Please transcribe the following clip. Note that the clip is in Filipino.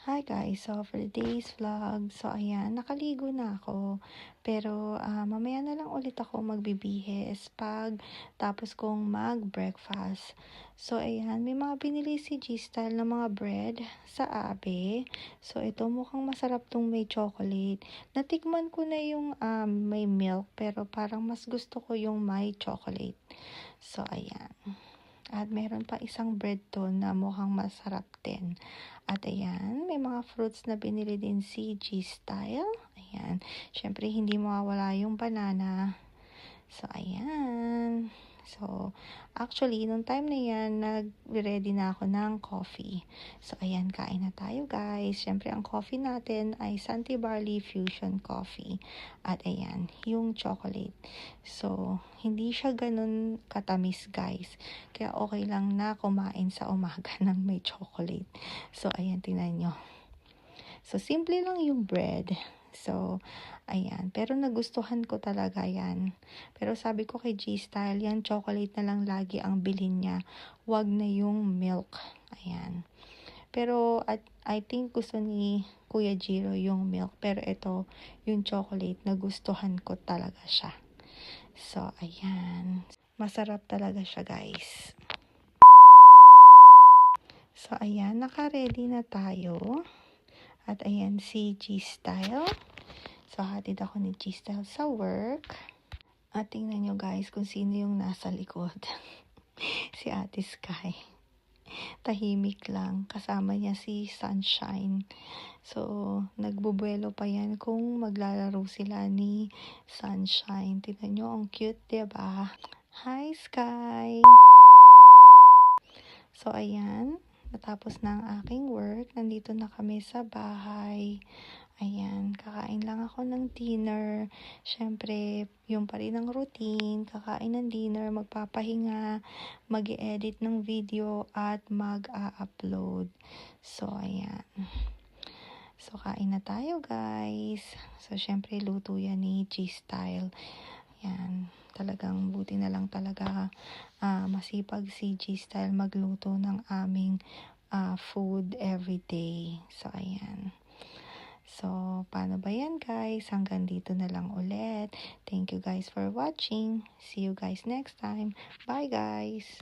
Hi guys, so for today's vlog, so ayan, nakaligo na ako. Pero mamaya na lang ulit ako magbibihis pag tapos kong mag-breakfast. So ayan, may mga binili si G-Style na mga bread sa Abe. So ito mukhang masarap tong may chocolate. Natikman ko na yung may milk pero parang mas gusto ko yung may chocolate. So ayan. At meron pa isang bread to na mukhang masarap din. At ayan, may mga fruits na binili din si G-Style. Ayan, syempre hindi mawawala yung banana. So, ayan. So, actually, nung time na yan, nag-ready na ako ng coffee. So, ayan, kain na tayo, guys. Syempre, ang coffee natin ay Santi Barley Fusion Coffee. At ayan, yung chocolate. So, hindi siya ganun katamis, guys. Kaya okay lang na kumain sa umaga ng may chocolate. So, ayan, tingnan nyo. So, simple lang yung bread. So, ayan. Pero nagustuhan ko talaga yan. Pero sabi ko kay G-Style, yan chocolate na lang lagi ang bilhin niya. Wag na yung milk. Ayan. Pero I think gusto ni Kuya Jiro yung milk. Pero ito, yung chocolate, nagustuhan ko talaga siya. So, ayan. Masarap talaga siya, guys. So, ayan. Naka-ready na tayo. At ayan si G-Style. So, hatid ako ni G-Style sa work. At tingnan nyo guys kung sino yung nasa likod. Si Ate Sky. Tahimik lang. Kasama niya si Sunshine. So, nagbubuelo pa yan kung maglalaro sila ni Sunshine. Tingnan nyo, ang cute, diba? Hi, Sky! So, ayan. Natapos na ang aking work. Nandito na kami sa bahay. Ayan, kakain lang ako ng dinner. Siyempre, yung pa rin ang routine. Kakain ng dinner, magpapahinga, mag-edit ng video, at mag-a-upload. So, ayan. So, kain na tayo, guys. So, siyempre, luto yan ni G-Style. Ayan, talagang buti na lang talaga masipag si G-Style magluto ng aming food everyday. So, ayan. So, paano ba yan guys? Hanggang dito na lang ulit. Thank you guys for watching. See you guys next time. Bye guys!